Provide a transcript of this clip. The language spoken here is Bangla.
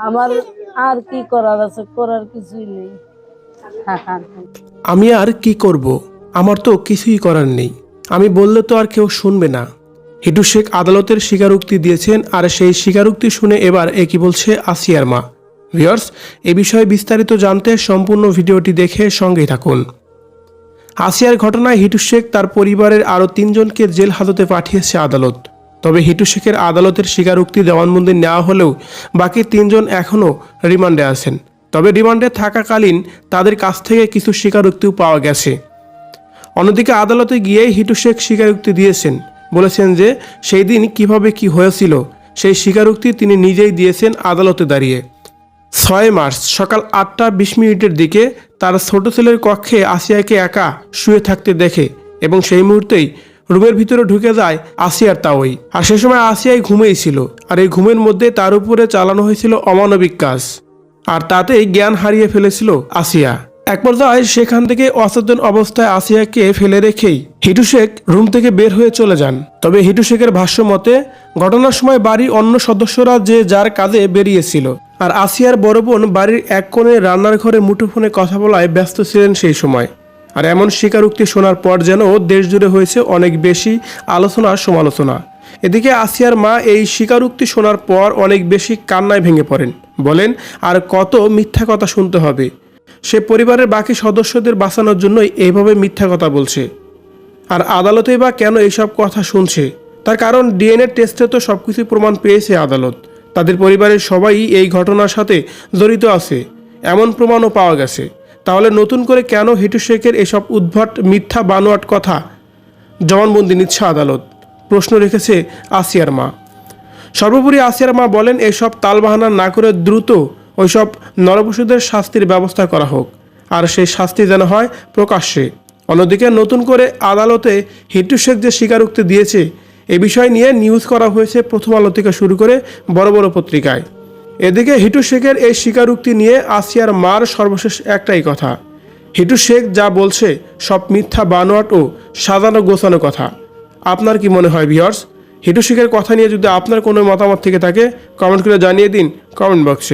আমার আর কি করার আছে, করার কিছুই নেই। আমি আর কি করব, আমার তো কিছুই করার নেই, আমি বললে তো আর কেউ শুনবে না। হিটু শেখ আদালতের স্বীকারোক্তি দিয়েছেন, আর সেই স্বীকারোক্তি শুনে এবার একই বলছে আসিয়ার মা। ভিউয়ার্স, এ বিষয়ে বিস্তারিত জানতে সম্পূর্ণ ভিডিওটি দেখে সঙ্গেই থাকুন। আসিয়ার ঘটনায় হিটু শেখ তার পরিবারের আরও 3 জনকে জেল হাজতে পাঠিয়েছে আদালত। তবে হিটু শেখের আদালতের স্বীকারোক্তি জবানবন্দি নেওয়া হলেও বাকি 3 জন এখনও রিমান্ডে আছেন। তবে রিমান্ডে থাকাকালীন তাদের কাছ থেকে কিছু স্বীকারোক্তিও পাওয়া গেছে। অন্যদিকে আদালতে গিয়ে হিটু শেখ স্বীকারোক্তি দিয়েছেন, বলেছেন যে সেই দিন কিভাবে কি হয়েছিল সেই স্বীকারোক্তি তিনি নিজেই দিয়েছেন আদালতে দাঁড়িয়ে। 6 মার্চ সকাল 8টা 20 মিনিটের দিকে তার ছোট ছেলের কক্ষে আসিয়াকে একা শুয়ে থাকতে দেখে এবং সেই মুহূর্তেই রুমের ভিতরে ঢুকে যায় আসিয়ার তাওই। আর সে সময় আসিয়াই ঘুমেই ছিল, আর এই ঘুমের মধ্যে তার উপরে চালানো হয়েছিল অমানবিক কাজ, আর তাতেই জ্ঞান হারিয়ে ফেলেছিল আসিয়া। এক পর্যায়ে সেখান থেকে অচেতন অবস্থায় আসিয়াকে ফেলে রেখেই হিটু শেখ রুম থেকে বের হয়ে চলে যান। তবে হিটু শেখের ভাষ্য মতে ঘটনার সময় বাড়ির অন্য সদস্যরা যে যার কাজে বেরিয়েছিল, আর আসিয়ার বড় বোন বাড়ির এক কোণে রান্নার ঘরে মুঠোফোনে কথা বলায় ব্যস্ত ছিলেন সেই সময়। আর এমন স্বীকারোক্তি শোনার পর যেন দেশ জুড়ে হয়েছে অনেক বেশি আলোচনা সমালোচনা। এদিকে আসিয়ার মা এই স্বীকারোক্তি শোনার পর অনেক বেশি কান্নায় ভেঙে পড়েন, বলেন আর কত মিথ্যা কথা শুনতে হবে, সে পরিবারের বাকি সদস্যদের বাঁচানোর জন্যই এইভাবে মিথ্যা কথা বলছে। আর আদালতেই বা কেন এইসব কথা শুনছে, তার কারণ ডিএনএ টেস্টে তো সব কিছু প্রমাণ পেয়েছে আদালত। তাদের পরিবারের সবাই এই ঘটনার সাথে জড়িত আছে, এমন প্রমাণও পাওয়া গেছে। তাহলে নতুন করে কেন হিটু শেখের এসব উদ্ভট মিথ্যা বানোয়াট কথা জবানবন্দি নিচ্ছে আদালত, প্রশ্ন রেখেছে আসিয়ার মা। সর্বোপরি আসিয়ার মা বলেন এসব তালবাহানা না করে দ্রুত ওইসব নরপশুদের শাস্তির ব্যবস্থা করা হোক, আর সেই শাস্তি যেন হয় প্রকাশ্যে। অন্যদিকে নতুন করে আদালতে হিটু শেখ যে স্বীকারোক্তি দিয়েছে এ বিষয় নিয়ে নিউজ করা হয়েছে প্রথম আলো থেকে শুরু করে বড় বড় পত্রিকায়। এদিকে হিটু শেখের এই স্বীকারোক্তি নিয়ে আসিয়ার মার সর্বশেষ একটাই কথা, হিটু শেখ যা বলছে সব মিথ্যা বানোয়াট ও সাজানো গোছানো কথা। আপনার কি মনে হয় ভিউয়ার্স? হিটু শেখের কথা নিয়ে যদি আপনার কোনো মতামত থেকে থাকে কমেন্ট করে জানিয়ে দিন কমেন্ট বক্সে।